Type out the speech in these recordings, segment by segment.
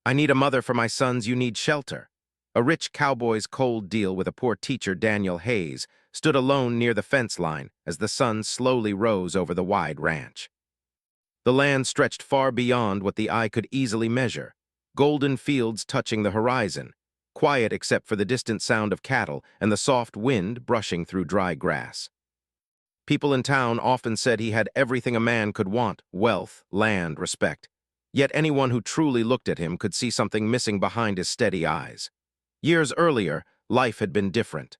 I need a mother for my sons, you need shelter. A rich cowboy's cold deal with a poor teacher, Daniel Hayes, stood alone near the fence line as the sun slowly rose over the wide ranch. The land stretched far beyond what the eye could easily measure, golden fields touching the horizon, quiet except for the distant sound of cattle and the soft wind brushing through dry grass. People in town often said he had everything a man could want: wealth, land, respect. Yet anyone who truly looked at him could see something missing behind his steady eyes. Years earlier, life had been different.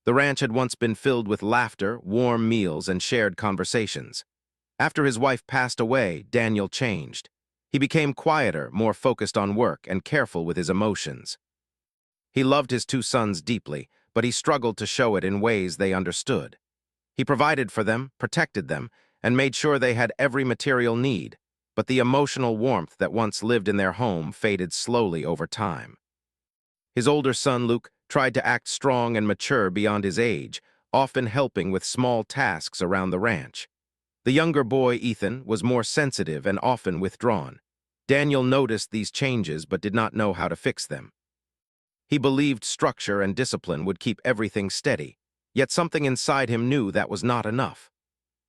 The ranch had once been filled with laughter, warm meals, and shared conversations. After his wife passed away, Daniel changed. He became quieter, more focused on work, and careful with his emotions. He loved his two sons deeply, but he struggled to show it in ways they understood. He provided for them, protected them, and made sure they had every material need, but the emotional warmth that once lived in their home faded slowly over time. His older son, Luke, tried to act strong and mature beyond his age, often helping with small tasks around the ranch. The younger boy, Ethan, was more sensitive and often withdrawn. Daniel noticed these changes but did not know how to fix them. He believed structure and discipline would keep everything steady, yet something inside him knew that was not enough.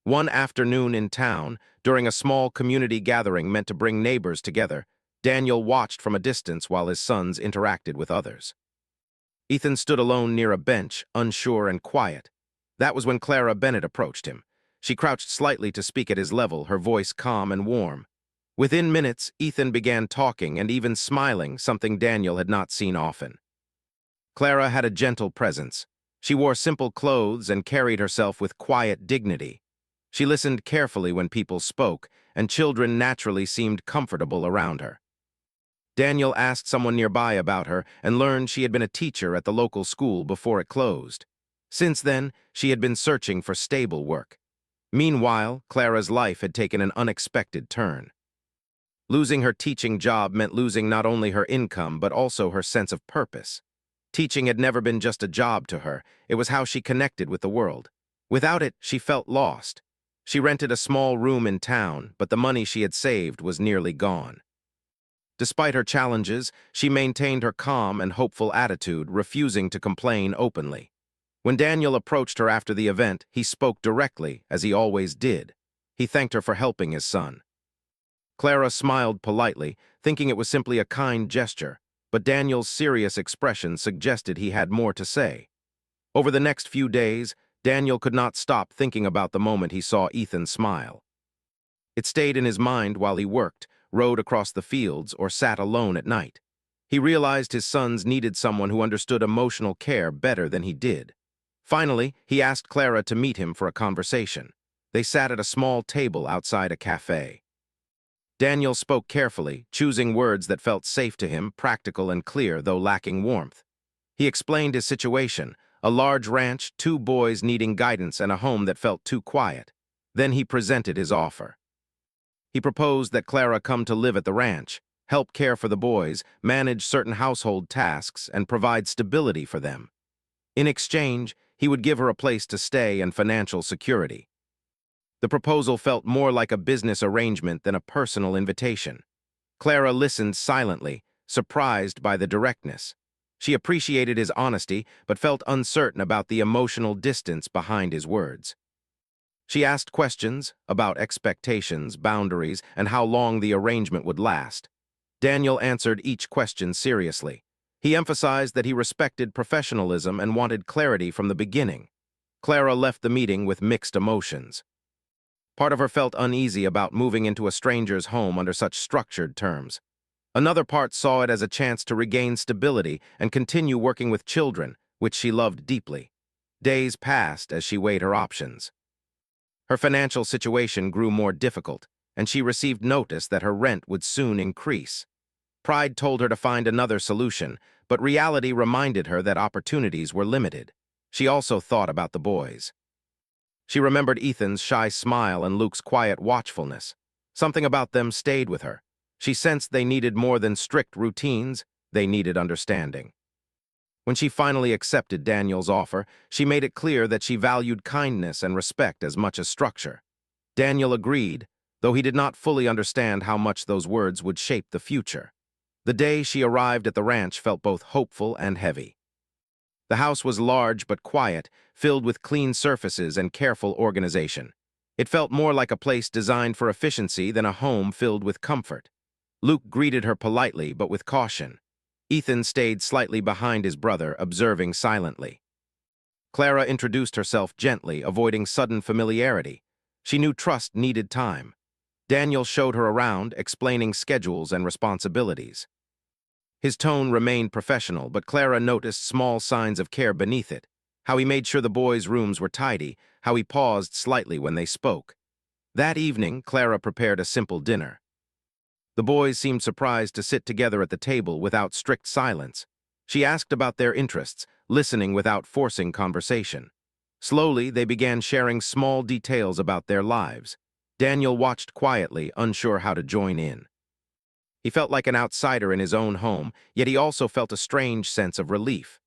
One afternoon in town, during a small community gathering meant to bring neighbors together, Daniel watched from a distance while his sons interacted with others. Ethan stood alone near a bench, unsure and quiet. That was when Clara Bennett approached him. She crouched slightly to speak at his level, her voice calm and warm. Within minutes, Ethan began talking and even smiling, something Daniel had not seen often. Clara had a gentle presence. She wore simple clothes and carried herself with quiet dignity. She listened carefully when people spoke, and children naturally seemed comfortable around her. Daniel asked someone nearby about her and learned she had been a teacher at the local school before it closed. Since then, she had been searching for stable work. Meanwhile, Clara's life had taken an unexpected turn. Losing her teaching job meant losing not only her income but also her sense of purpose. Teaching had never been just a job to her, it was how she connected with the world. Without it, she felt lost. She rented a small room in town, but the money she had saved was nearly gone. Despite her challenges, she maintained her calm and hopeful attitude, refusing to complain openly. When Daniel approached her after the event, he spoke directly, as he always did. He thanked her for helping his son. Clara smiled politely, thinking it was simply a kind gesture, but Daniel's serious expression suggested he had more to say. Over the next few days, Daniel could not stop thinking about the moment he saw Ethan smile. It stayed in his mind while he worked, rode across the fields, or sat alone at night. He realized his sons needed someone who understood emotional care better than he did. Finally, he asked Clara to meet him for a conversation. They sat at a small table outside a cafe. Daniel spoke carefully, choosing words that felt safe to him, practical and clear, though lacking warmth. He explained his situation: a large ranch, two boys needing guidance, and a home that felt too quiet. Then he presented his offer. He proposed that Clara come to live at the ranch, help care for the boys, manage certain household tasks, and provide stability for them. In exchange, he would give her a place to stay and financial security. The proposal felt more like a business arrangement than a personal invitation. Clara listened silently, surprised by the directness. She appreciated his honesty, but felt uncertain about the emotional distance behind his words. She asked questions about expectations, boundaries, and how long the arrangement would last. Daniel answered each question seriously. He emphasized that he respected professionalism and wanted clarity from the beginning. Clara left the meeting with mixed emotions. Part of her felt uneasy about moving into a stranger's home under such structured terms. Another part saw it as a chance to regain stability and continue working with children, which she loved deeply. Days passed as she weighed her options. Her financial situation grew more difficult, and she received notice that her rent would soon increase. Pride told her to find another solution, but reality reminded her that opportunities were limited. She also thought about the boys. She remembered Ethan's shy smile and Luke's quiet watchfulness. Something about them stayed with her. She sensed they needed more than strict routines, they needed understanding. When she finally accepted Daniel's offer, she made it clear that she valued kindness and respect as much as structure. Daniel agreed, though he did not fully understand how much those words would shape the future. The day she arrived at the ranch felt both hopeful and heavy. The house was large but quiet, filled with clean surfaces and careful organization. It felt more like a place designed for efficiency than a home filled with comfort. Luke greeted her politely but with caution. Ethan stayed slightly behind his brother, observing silently. Clara introduced herself gently, avoiding sudden familiarity. She knew trust needed time. Daniel showed her around, explaining schedules and responsibilities. His tone remained professional, but Clara noticed small signs of care beneath it. How he made sure the boys' rooms were tidy, how he paused slightly when they spoke. That evening, Clara prepared a simple dinner. The boys seemed surprised to sit together at the table without strict silence. She asked about their interests, listening without forcing conversation. Slowly, they began sharing small details about their lives. Daniel watched quietly, unsure how to join in. He felt like an outsider in his own home, yet he also felt a strange sense of relief.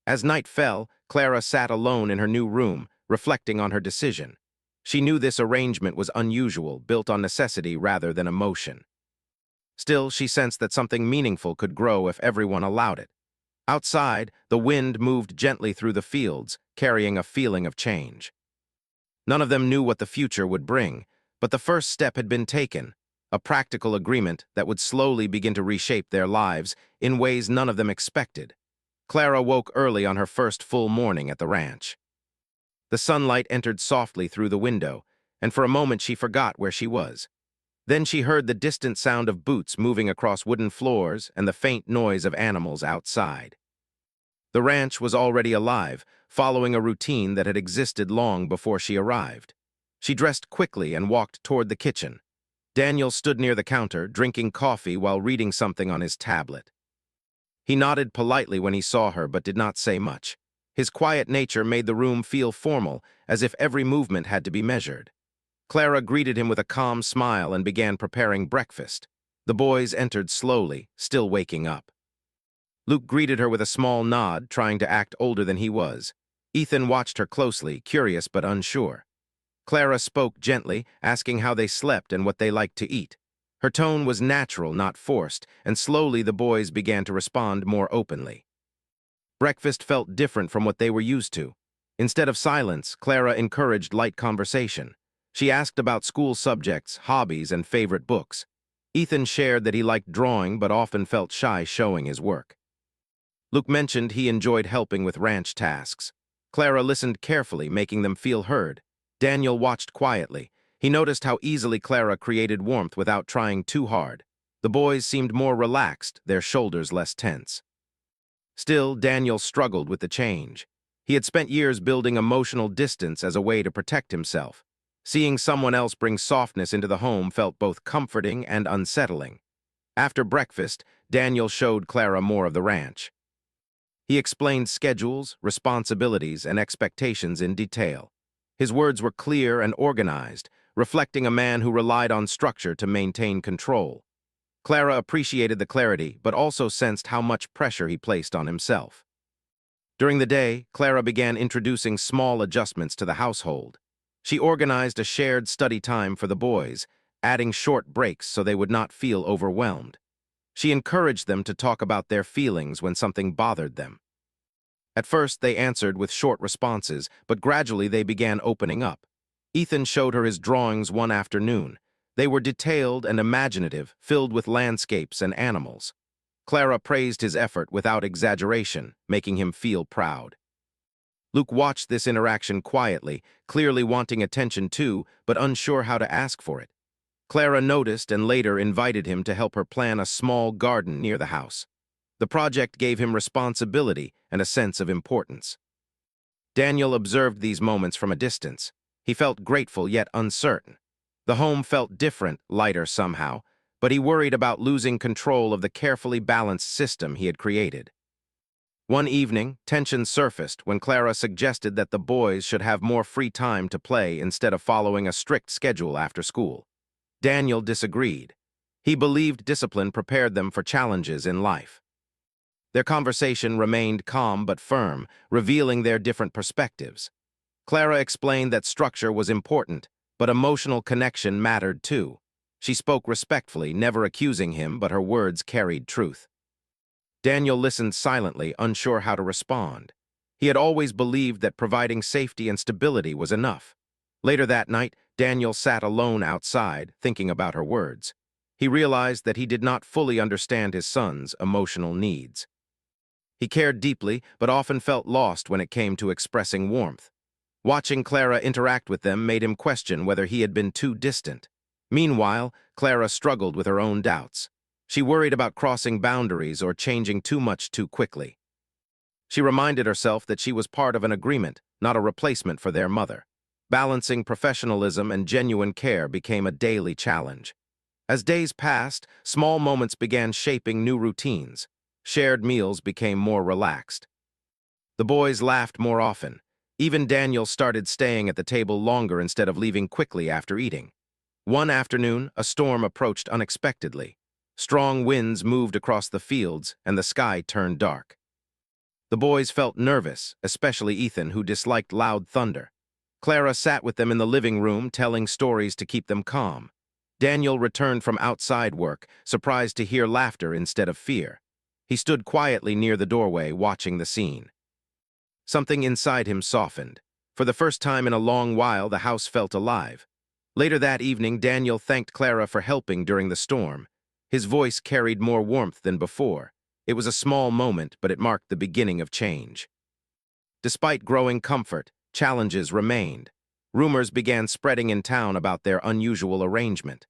As night fell, Clara sat alone in her new room, reflecting on her decision. She knew this arrangement was unusual, built on necessity rather than emotion. Still, she sensed that something meaningful could grow if everyone allowed it. Outside, the wind moved gently through the fields, carrying a feeling of change. None of them knew what the future would bring, but the first step had been taken, a practical agreement that would slowly begin to reshape their lives in ways none of them expected. Clara woke early on her first full morning at the ranch. The sunlight entered softly through the window, and for a moment she forgot where she was. Then she heard the distant sound of boots moving across wooden floors and the faint noise of animals outside. The ranch was already alive, following a routine that had existed long before she arrived. She dressed quickly and walked toward the kitchen. Daniel stood near the counter, drinking coffee while reading something on his tablet. He nodded politely when he saw her, but did not say much. His quiet nature made the room feel formal, as if every movement had to be measured. Clara greeted him with a calm smile and began preparing breakfast. The boys entered slowly, still waking up. Luke greeted her with a small nod, trying to act older than he was. Ethan watched her closely, curious but unsure. Clara spoke gently, asking how they slept and what they liked to eat. Her tone was natural, not forced, and slowly the boys began to respond more openly. Breakfast felt different from what they were used to. Instead of silence, Clara encouraged light conversation. She asked about school subjects, hobbies, and favorite books. Ethan shared that he liked drawing but often felt shy showing his work. Luke mentioned he enjoyed helping with ranch tasks. Clara listened carefully, making them feel heard. Daniel watched quietly. He noticed how easily Clara created warmth without trying too hard. The boys seemed more relaxed, their shoulders less tense. Still, Daniel struggled with the change. He had spent years building emotional distance as a way to protect himself. Seeing someone else bring softness into the home felt both comforting and unsettling. After breakfast, Daniel showed Clara more of the ranch. He explained schedules, responsibilities, and expectations in detail. His words were clear and organized, reflecting a man who relied on structure to maintain control. Clara appreciated the clarity, but also sensed how much pressure he placed on himself. During the day, Clara began introducing small adjustments to the household. She organized a shared study time for the boys, adding short breaks so they would not feel overwhelmed. She encouraged them to talk about their feelings when something bothered them. At first, they answered with short responses, but gradually they began opening up. Ethan showed her his drawings one afternoon. They were detailed and imaginative, filled with landscapes and animals. Clara praised his effort without exaggeration, making him feel proud. Luke watched this interaction quietly, clearly wanting attention too, but unsure how to ask for it. Clara noticed and later invited him to help her plan a small garden near the house. The project gave him responsibility and a sense of importance. Daniel observed these moments from a distance. He felt grateful yet uncertain. The home felt different, lighter somehow, but he worried about losing control of the carefully balanced system he had created. One evening, tension surfaced when Clara suggested that the boys should have more free time to play instead of following a strict schedule after school. Daniel disagreed. He believed discipline prepared them for challenges in life. Their conversation remained calm but firm, revealing their different perspectives. Clara explained that structure was important, but emotional connection mattered too. She spoke respectfully, never accusing him, but her words carried truth. Daniel listened silently, unsure how to respond. He had always believed that providing safety and stability was enough. Later that night, Daniel sat alone outside, thinking about her words. He realized that he did not fully understand his son's emotional needs. He cared deeply, but often felt lost when it came to expressing warmth. Watching Clara interact with them made him question whether he had been too distant. Meanwhile, Clara struggled with her own doubts. She worried about crossing boundaries or changing too much too quickly. She reminded herself that she was part of an agreement, not a replacement for their mother. Balancing professionalism and genuine care became a daily challenge. As days passed, small moments began shaping new routines. Shared meals became more relaxed. The boys laughed more often. Even Daniel started staying at the table longer instead of leaving quickly after eating. One afternoon, a storm approached unexpectedly. Strong winds moved across the fields, and the sky turned dark. The boys felt nervous, especially Ethan, who disliked loud thunder. Clara sat with them in the living room, telling stories to keep them calm. Daniel returned from outside work, surprised to hear laughter instead of fear. He stood quietly near the doorway, watching the scene. Something inside him softened. For the first time in a long while, the house felt alive. Later that evening, Daniel thanked Clara for helping during the storm. His voice carried more warmth than before. It was a small moment, but it marked the beginning of change. Despite growing comfort, challenges remained. Rumors began spreading in town about their unusual arrangement.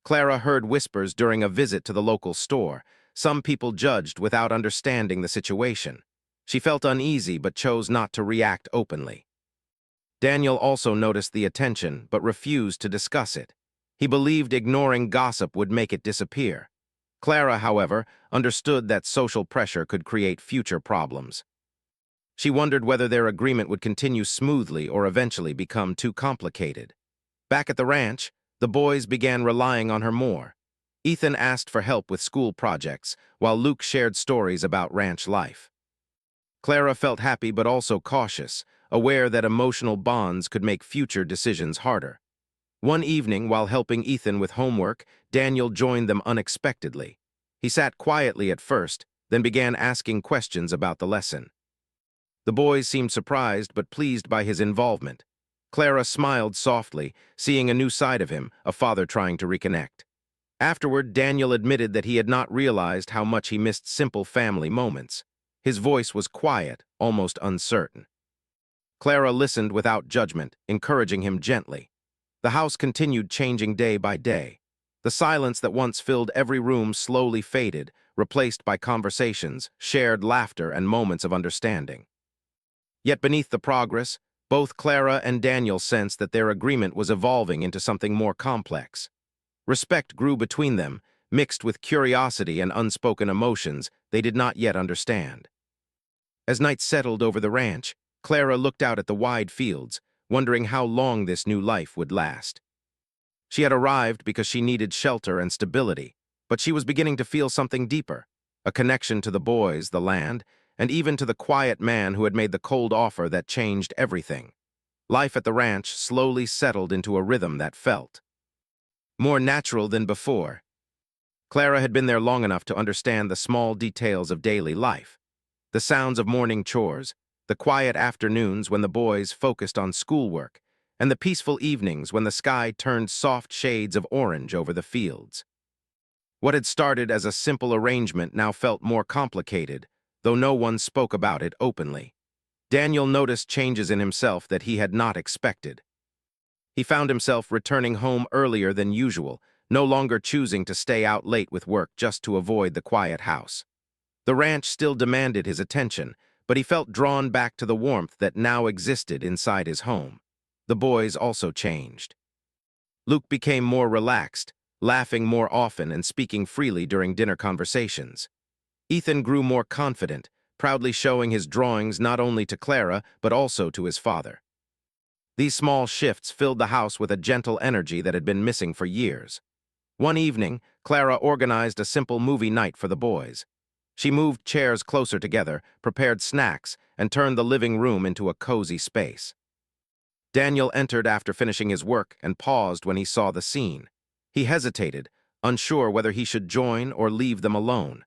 Clara heard whispers during a visit to the local store. Some people judged without understanding the situation. She felt uneasy but chose not to react openly. Daniel also noticed the attention but refused to discuss it. He believed ignoring gossip would make it disappear. Clara, however, understood that social pressure could create future problems. She wondered whether their agreement would continue smoothly or eventually become too complicated. Back at the ranch, the boys began relying on her more. Ethan asked for help with school projects, while Luke shared stories about ranch life. Clara felt happy but also cautious, aware that emotional bonds could make future decisions harder. One evening, while helping Ethan with homework, Daniel joined them unexpectedly. He sat quietly at first, then began asking questions about the lesson. The boys seemed surprised but pleased by his involvement. Clara smiled softly, seeing a new side of him, a father trying to reconnect. Afterward, Daniel admitted that he had not realized how much he missed simple family moments. His voice was quiet, almost uncertain. Clara listened without judgment, encouraging him gently. The house continued changing day by day. The silence that once filled every room slowly faded, replaced by conversations, shared laughter, and moments of understanding. Yet beneath the progress, both Clara and Daniel sensed that their agreement was evolving into something more complex. Respect grew between them, mixed with curiosity and unspoken emotions they did not yet understand. As night settled over the ranch, Clara looked out at the wide fields, wondering how long this new life would last. She had arrived because she needed shelter and stability, but she was beginning to feel something deeper, a connection to the boys, the land, and even to the quiet man who had made the cold offer that changed everything. Life at the ranch slowly settled into a rhythm that felt more natural than before. Clara had been there long enough to understand the small details of daily life. The sounds of morning chores, the quiet afternoons when the boys focused on schoolwork, and the peaceful evenings when the sky turned soft shades of orange over the fields. What had started as a simple arrangement now felt more complicated, though no one spoke about it openly. Daniel noticed changes in himself that he had not expected. He found himself returning home earlier than usual, no longer choosing to stay out late with work just to avoid the quiet house. The ranch still demanded his attention, but he felt drawn back to the warmth that now existed inside his home. The boys also changed. Luke became more relaxed, laughing more often and speaking freely during dinner conversations. Ethan grew more confident, proudly showing his drawings not only to Clara but also to his father. These small shifts filled the house with a gentle energy that had been missing for years. One evening, Clara organized a simple movie night for the boys. She moved chairs closer together, prepared snacks, and turned the living room into a cozy space. Daniel entered after finishing his work and paused when he saw the scene. He hesitated, unsure whether he should join or leave them alone.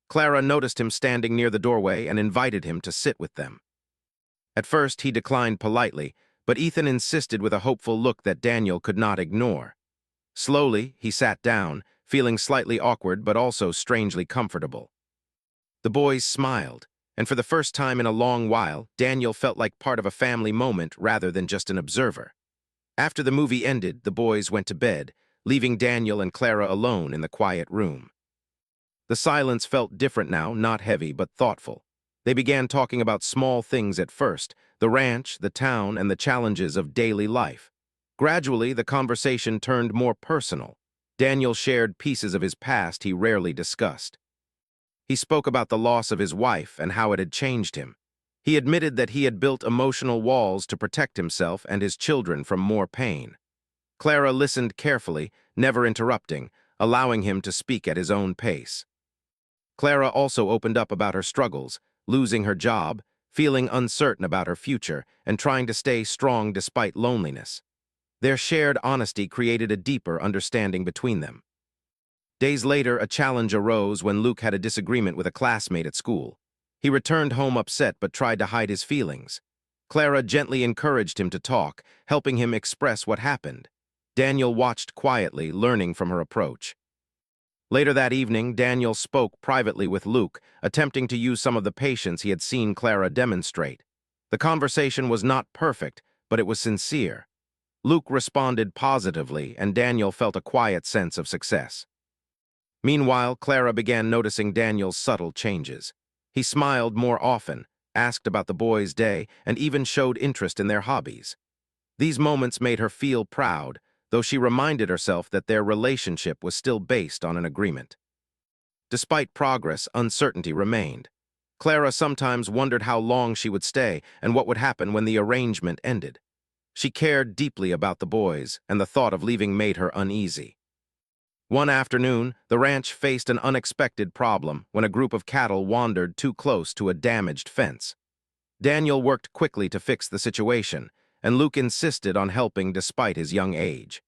Clara noticed him standing near the doorway and invited him to sit with them. At first, he declined politely, but Ethan insisted with a hopeful look that Daniel could not ignore. Slowly, he sat down, feeling slightly awkward but also strangely comfortable. The boys smiled, and for the first time in a long while, Daniel felt like part of a family moment rather than just an observer. After the movie ended, the boys went to bed, leaving Daniel and Clara alone in the quiet room. The silence felt different now, not heavy but thoughtful. They began talking about small things at first, the ranch, the town, and the challenges of daily life. Gradually, the conversation turned more personal. Daniel shared pieces of his past he rarely discussed. He spoke about the loss of his wife and how it had changed him. He admitted that he had built emotional walls to protect himself and his children from more pain. Clara listened carefully, never interrupting, allowing him to speak at his own pace. Clara also opened up about her struggles, losing her job, feeling uncertain about her future, and trying to stay strong despite loneliness. Their shared honesty created a deeper understanding between them. Days later, a challenge arose when Luke had a disagreement with a classmate at school. He returned home upset but tried to hide his feelings. Clara gently encouraged him to talk, helping him express what happened. Daniel watched quietly, learning from her approach. Later that evening, Daniel spoke privately with Luke, attempting to use some of the patience he had seen Clara demonstrate. The conversation was not perfect, but it was sincere. Luke responded positively, and Daniel felt a quiet sense of success. Meanwhile, Clara began noticing Daniel's subtle changes. He smiled more often, asked about the boys' day, and even showed interest in their hobbies. These moments made her feel proud, though she reminded herself that their relationship was still based on an agreement. Despite progress, uncertainty remained. Clara sometimes wondered how long she would stay and what would happen when the arrangement ended. She cared deeply about the boys, and the thought of leaving made her uneasy. One afternoon, the ranch faced an unexpected problem when a group of cattle wandered too close to a damaged fence. Daniel worked quickly to fix the situation, and Luke insisted on helping despite his young age.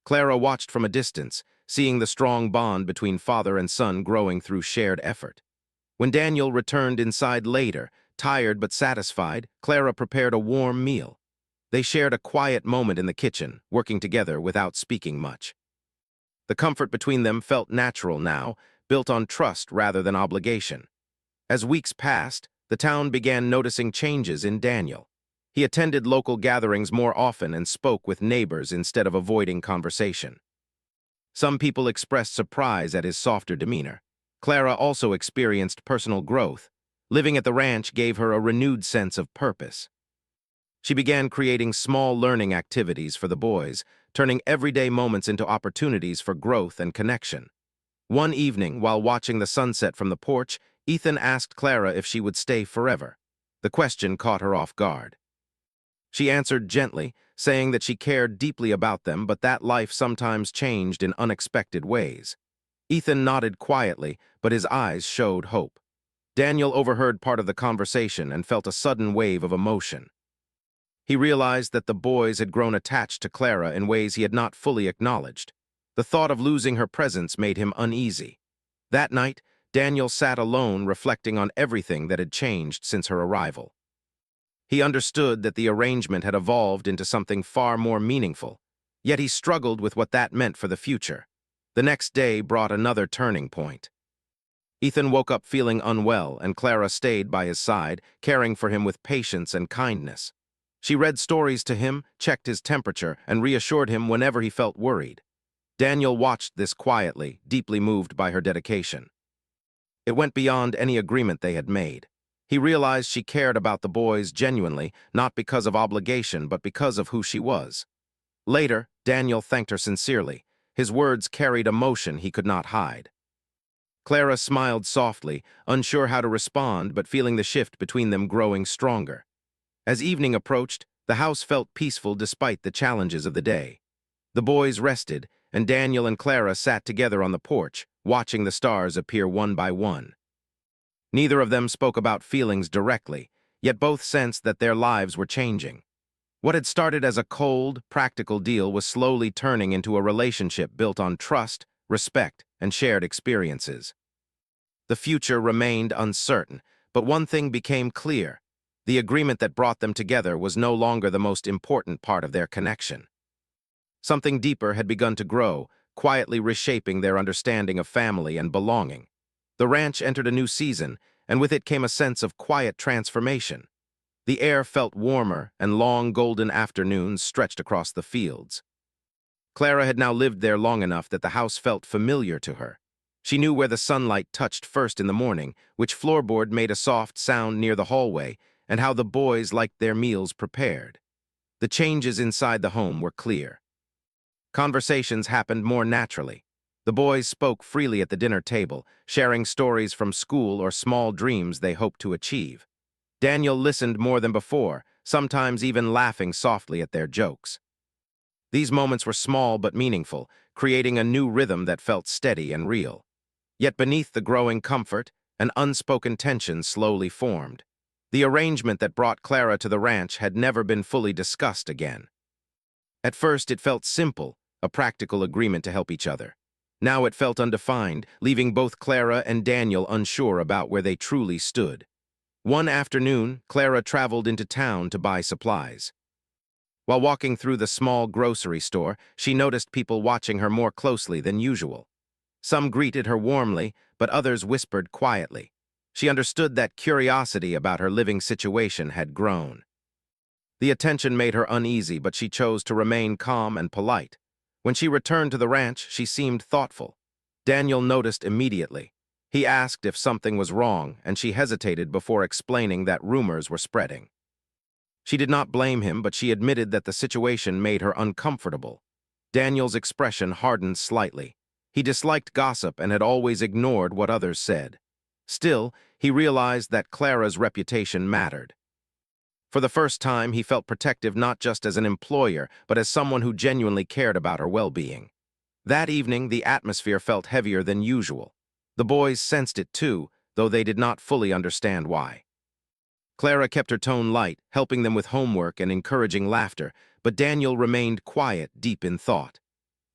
Clara watched from a distance, seeing the strong bond between father and son growing through shared effort. When Daniel returned inside later, tired but satisfied, Clara prepared a warm meal. They shared a quiet moment in the kitchen, working together without speaking much. The comfort between them felt natural now, built on trust rather than obligation. As weeks passed, the town began noticing changes in Daniel. He attended local gatherings more often and spoke with neighbors instead of avoiding conversation. Some people expressed surprise at his softer demeanor. Clara also experienced personal growth. Living at the ranch gave her a renewed sense of purpose. She began creating small learning activities for the boys, turning everyday moments into opportunities for growth and connection. One evening, while watching the sunset from the porch, Ethan asked Clara if she would stay forever. The question caught her off guard. She answered gently, saying that she cared deeply about them but that life sometimes changed in unexpected ways. Ethan nodded quietly, but his eyes showed hope. Daniel overheard part of the conversation and felt a sudden wave of emotion. He realized that the boys had grown attached to Clara in ways he had not fully acknowledged. The thought of losing her presence made him uneasy. That night, Daniel sat alone reflecting on everything that had changed since her arrival. He understood that the arrangement had evolved into something far more meaningful, yet he struggled with what that meant for the future. The next day brought another turning point. Ethan woke up feeling unwell, and Clara stayed by his side, caring for him with patience and kindness. She read stories to him, checked his temperature, and reassured him whenever he felt worried. Daniel watched this quietly, deeply moved by her dedication. It went beyond any agreement they had made. He realized she cared about the boys genuinely, not because of obligation, but because of who she was. Later, Daniel thanked her sincerely. His words carried emotion he could not hide. Clara smiled softly, unsure how to respond, but feeling the shift between them growing stronger. As evening approached, the house felt peaceful despite the challenges of the day. The boys rested, and Daniel and Clara sat together on the porch, watching the stars appear one by one. Neither of them spoke about feelings directly, yet both sensed that their lives were changing. What had started as a cold, practical deal was slowly turning into a relationship built on trust, respect, and shared experiences. The future remained uncertain, but one thing became clear. The agreement that brought them together was no longer the most important part of their connection. Something deeper had begun to grow, quietly reshaping their understanding of family and belonging. The ranch entered a new season, and with it came a sense of quiet transformation. The air felt warmer, and long golden afternoons stretched across the fields. Clara had now lived there long enough that the house felt familiar to her. She knew where the sunlight touched first in the morning, which floorboard made a soft sound near the hallway, and how the boys liked their meals prepared. The changes inside the home were clear. Conversations happened more naturally. The boys spoke freely at the dinner table, sharing stories from school or small dreams they hoped to achieve. Daniel listened more than before, sometimes even laughing softly at their jokes. These moments were small but meaningful, creating a new rhythm that felt steady and real. Yet beneath the growing comfort, an unspoken tension slowly formed. The arrangement that brought Clara to the ranch had never been fully discussed again. At first it felt simple, a practical agreement to help each other. Now it felt undefined, leaving both Clara and Daniel unsure about where they truly stood. One afternoon, Clara traveled into town to buy supplies. While walking through the small grocery store, she noticed people watching her more closely than usual. Some greeted her warmly, but others whispered quietly. She understood that curiosity about her living situation had grown. The attention made her uneasy, but she chose to remain calm and polite. When she returned to the ranch, she seemed thoughtful. Daniel noticed immediately. He asked if something was wrong, and she hesitated before explaining that rumors were spreading. She did not blame him, but she admitted that the situation made her uncomfortable. Daniel's expression hardened slightly. He disliked gossip and had always ignored what others said. Still, he realized that Clara's reputation mattered. For the first time, he felt protective not just as an employer, but as someone who genuinely cared about her well-being. That evening, the atmosphere felt heavier than usual. The boys sensed it too, though they did not fully understand why. Clara kept her tone light, helping them with homework and encouraging laughter, but Daniel remained quiet, deep in thought.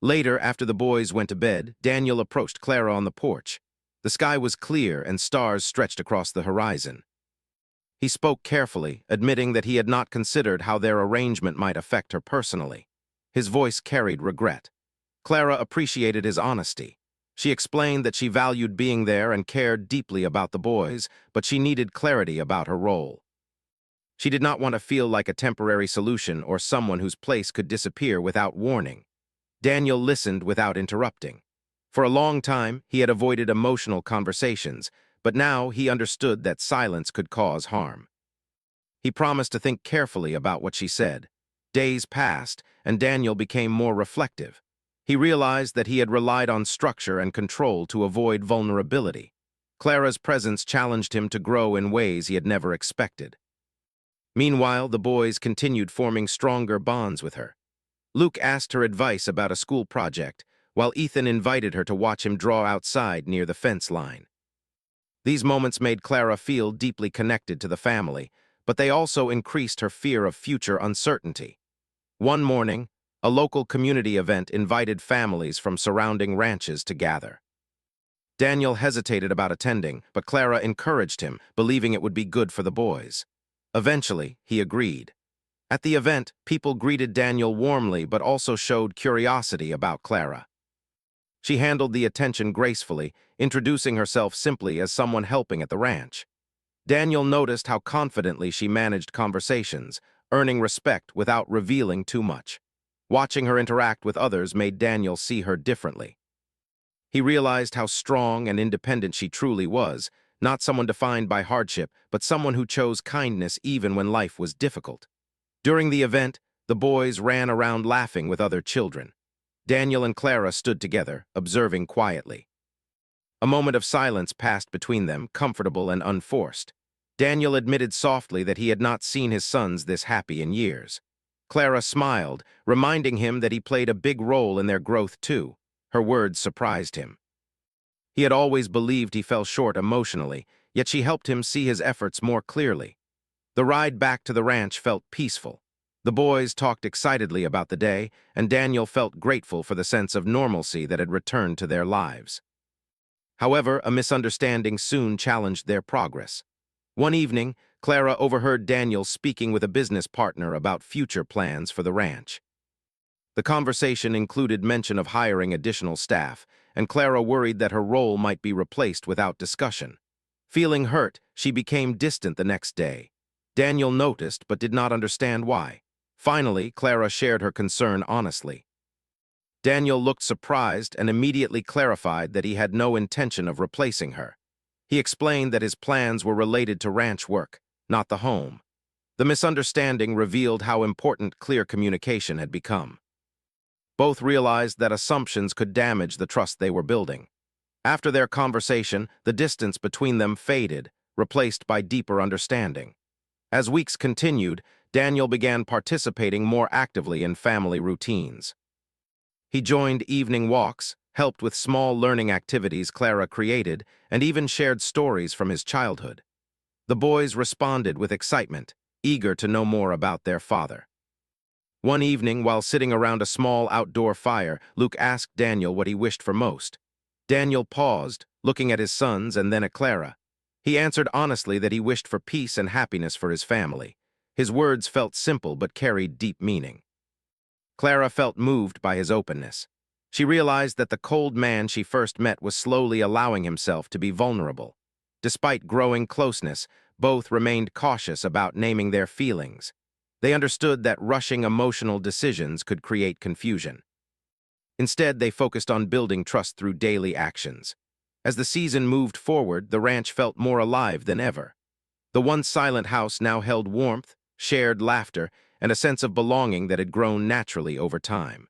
Later, after the boys went to bed, Daniel approached Clara on the porch. The sky was clear and stars stretched across the horizon. He spoke carefully, admitting that he had not considered how their arrangement might affect her personally. His voice carried regret. Clara appreciated his honesty. She explained that she valued being there and cared deeply about the boys, but she needed clarity about her role. She did not want to feel like a temporary solution or someone whose place could disappear without warning. Daniel listened without interrupting. For a long time, he had avoided emotional conversations, but now he understood that silence could cause harm. He promised to think carefully about what she said. Days passed, and Daniel became more reflective. He realized that he had relied on structure and control to avoid vulnerability. Clara's presence challenged him to grow in ways he had never expected. Meanwhile, the boys continued forming stronger bonds with her. Luke asked her advice about a school project, while Ethan invited her to watch him draw outside near the fence line. These moments made Clara feel deeply connected to the family, but they also increased her fear of future uncertainty. One morning, a local community event invited families from surrounding ranches to gather. Daniel hesitated about attending, but Clara encouraged him, believing it would be good for the boys. Eventually, he agreed. At the event, people greeted Daniel warmly but also showed curiosity about Clara. She handled the attention gracefully, introducing herself simply as someone helping at the ranch. Daniel noticed how confidently she managed conversations, earning respect without revealing too much. Watching her interact with others made Daniel see her differently. He realized how strong and independent she truly was, not someone defined by hardship, but someone who chose kindness even when life was difficult. During the event, the boys ran around laughing with other children. Daniel and Clara stood together, observing quietly. A moment of silence passed between them, comfortable and unforced. Daniel admitted softly that he had not seen his sons this happy in years. Clara smiled, reminding him that he played a big role in their growth too. Her words surprised him. He had always believed he fell short emotionally, yet she helped him see his efforts more clearly. The ride back to the ranch felt peaceful. The boys talked excitedly about the day, and Daniel felt grateful for the sense of normalcy that had returned to their lives. However, a misunderstanding soon challenged their progress. One evening, Clara overheard Daniel speaking with a business partner about future plans for the ranch. The conversation included mention of hiring additional staff, and Clara worried that her role might be replaced without discussion. Feeling hurt, she became distant the next day. Daniel noticed but did not understand why. Finally, Clara shared her concern honestly. Daniel looked surprised and immediately clarified that he had no intention of replacing her. He explained that his plans were related to ranch work, not the home. The misunderstanding revealed how important clear communication had become. Both realized that assumptions could damage the trust they were building. After their conversation, the distance between them faded, replaced by deeper understanding. As weeks continued, Daniel began participating more actively in family routines. He joined evening walks, helped with small learning activities Clara created, and even shared stories from his childhood. The boys responded with excitement, eager to know more about their father. One evening, while sitting around a small outdoor fire, Luke asked Daniel what he wished for most. Daniel paused, looking at his sons and then at Clara. He answered honestly that he wished for peace and happiness for his family. His words felt simple but carried deep meaning. Clara felt moved by his openness. She realized that the cold man she first met was slowly allowing himself to be vulnerable. Despite growing closeness, both remained cautious about naming their feelings. They understood that rushing emotional decisions could create confusion. Instead, they focused on building trust through daily actions. As the season moved forward, the ranch felt more alive than ever. The once silent house now held warmth, shared laughter, and a sense of belonging that had grown naturally over time.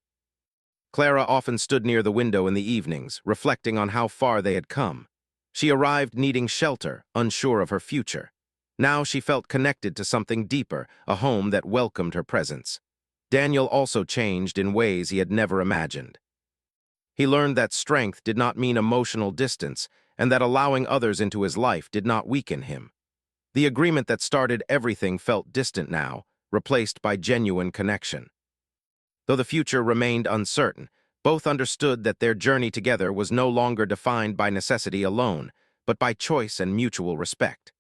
Clara often stood near the window in the evenings, reflecting on how far they had come. She arrived needing shelter, unsure of her future. Now she felt connected to something deeper, a home that welcomed her presence. Daniel also changed in ways he had never imagined. He learned that strength did not mean emotional distance, and that allowing others into his life did not weaken him. The agreement that started everything felt distant now, replaced by genuine connection. Though the future remained uncertain, both understood that their journey together was no longer defined by necessity alone, but by choice and mutual respect.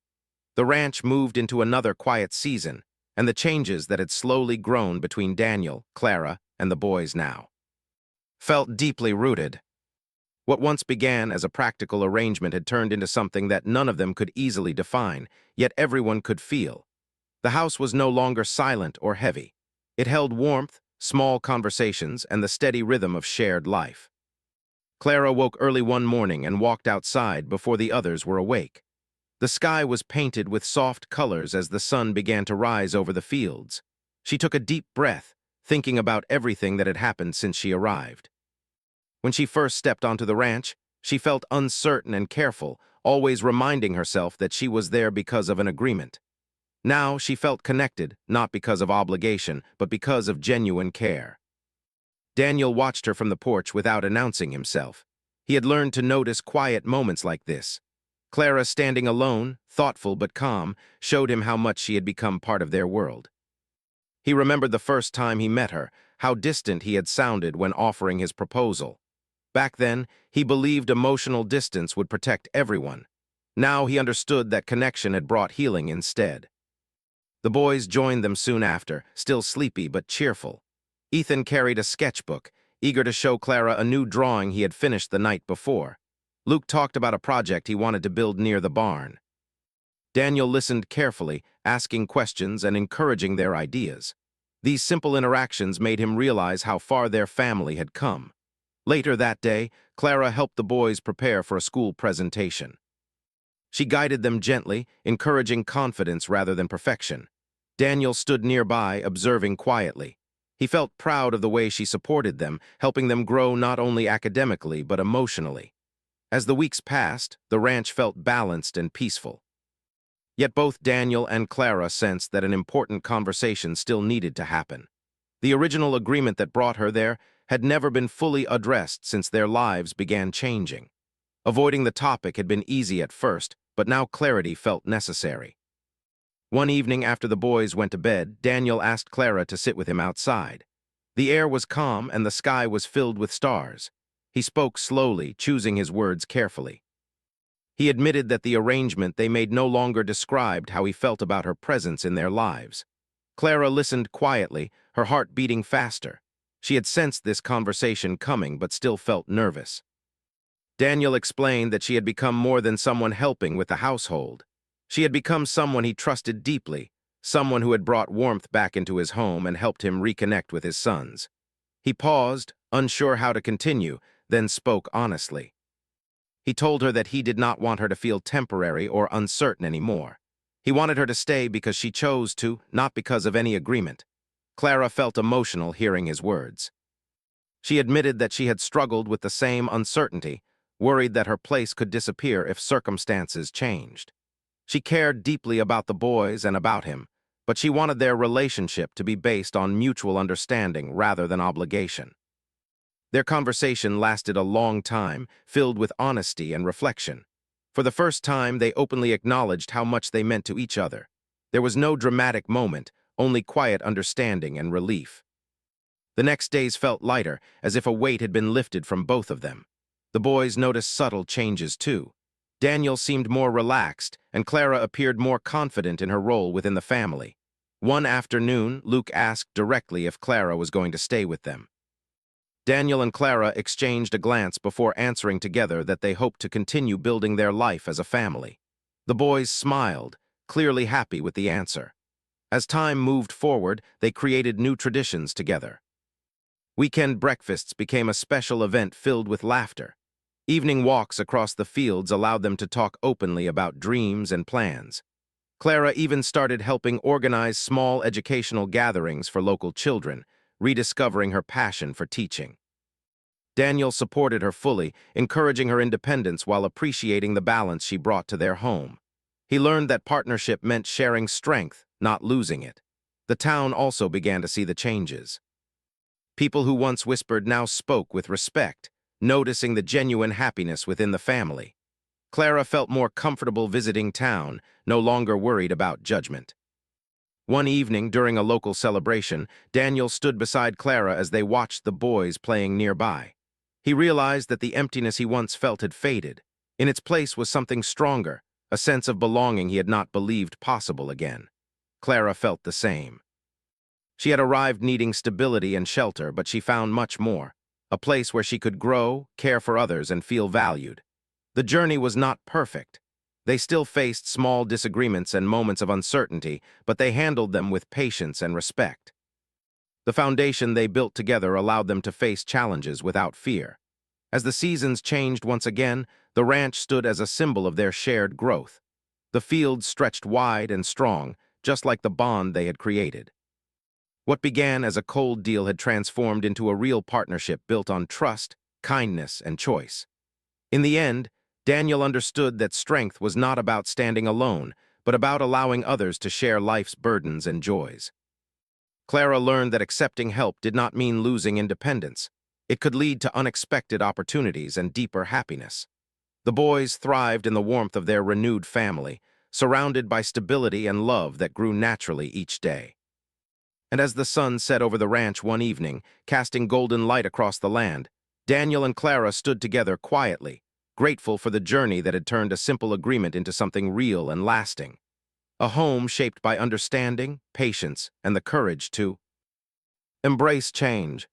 The ranch moved into another quiet season, and the changes that had slowly grown between Daniel, Clara, and the boys now felt deeply rooted. What once began as a practical arrangement had turned into something that none of them could easily define, yet everyone could feel. The house was no longer silent or heavy. It held warmth, small conversations, and the steady rhythm of shared life. Clara woke early one morning and walked outside before the others were awake. The sky was painted with soft colors as the sun began to rise over the fields. She took a deep breath, thinking about everything that had happened since she arrived. When she first stepped onto the ranch, she felt uncertain and careful, always reminding herself that she was there because of an agreement. Now she felt connected, not because of obligation, but because of genuine care. Daniel watched her from the porch without announcing himself. He had learned to notice quiet moments like this. Clara, standing alone, thoughtful but calm, showed him how much she had become part of their world. He remembered the first time he met her, how distant he had sounded when offering his proposal. Back then, he believed emotional distance would protect everyone. Now he understood that connection had brought healing instead. The boys joined them soon after, still sleepy but cheerful. Ethan carried a sketchbook, eager to show Clara a new drawing he had finished the night before. Luke talked about a project he wanted to build near the barn. Daniel listened carefully, asking questions and encouraging their ideas. These simple interactions made him realize how far their family had come. Later that day, Clara helped the boys prepare for a school presentation. She guided them gently, encouraging confidence rather than perfection. Daniel stood nearby, observing quietly. He felt proud of the way she supported them, helping them grow not only academically but emotionally. As the weeks passed, the ranch felt balanced and peaceful. Yet both Daniel and Clara sensed that an important conversation still needed to happen. The original agreement that brought her there had never been fully addressed since their lives began changing. Avoiding the topic had been easy at first, but now clarity felt necessary. One evening after the boys went to bed, Daniel asked Clara to sit with him outside. The air was calm and the sky was filled with stars. He spoke slowly, choosing his words carefully. He admitted that the arrangement they made no longer described how he felt about her presence in their lives. Clara listened quietly, her heart beating faster. She had sensed this conversation coming but still felt nervous. Daniel explained that she had become more than someone helping with the household. She had become someone he trusted deeply, someone who had brought warmth back into his home and helped him reconnect with his sons. He paused, unsure how to continue, then spoke honestly. He told her that he did not want her to feel temporary or uncertain anymore. He wanted her to stay because she chose to, not because of any agreement. Clara felt emotional hearing his words. She admitted that she had struggled with the same uncertainty, worried that her place could disappear if circumstances changed. She cared deeply about the boys and about him, but she wanted their relationship to be based on mutual understanding rather than obligation. Their conversation lasted a long time, filled with honesty and reflection. For the first time, they openly acknowledged how much they meant to each other. There was no dramatic moment, only quiet understanding and relief. The next days felt lighter, as if a weight had been lifted from both of them. The boys noticed subtle changes too. Daniel seemed more relaxed, and Clara appeared more confident in her role within the family. One afternoon, Luke asked directly if Clara was going to stay with them. Daniel and Clara exchanged a glance before answering together that they hoped to continue building their life as a family. The boys smiled, clearly happy with the answer. As time moved forward, they created new traditions together. Weekend breakfasts became a special event filled with laughter. Evening walks across the fields allowed them to talk openly about dreams and plans. Clara even started helping organize small educational gatherings for local children, rediscovering her passion for teaching. Daniel supported her fully, encouraging her independence while appreciating the balance she brought to their home. He learned that partnership meant sharing strength, not losing it. The town also began to see the changes. People who once whispered now spoke with respect, noticing the genuine happiness within the family. Clara felt more comfortable visiting town, no longer worried about judgment. One evening, during a local celebration, Daniel stood beside Clara as they watched the boys playing nearby. He realized that the emptiness he once felt had faded. In its place was something stronger, a sense of belonging he had not believed possible again. Clara felt the same. She had arrived needing stability and shelter, but she found much more, a place where she could grow, care for others, and feel valued. The journey was not perfect. They still faced small disagreements and moments of uncertainty, but they handled them with patience and respect. The foundation they built together allowed them to face challenges without fear. As the seasons changed once again, the ranch stood as a symbol of their shared growth. The fields stretched wide and strong, just like the bond they had created. What began as a cold deal had transformed into a real partnership built on trust, kindness, and choice. In the end, Daniel understood that strength was not about standing alone, but about allowing others to share life's burdens and joys. Clara learned that accepting help did not mean losing independence. It could lead to unexpected opportunities and deeper happiness. The boys thrived in the warmth of their renewed family, surrounded by stability and love that grew naturally each day. And as the sun set over the ranch one evening, casting golden light across the land, Daniel and Clara stood together quietly, grateful for the journey that had turned a simple agreement into something real and lasting. A home shaped by understanding, patience, and the courage to embrace change.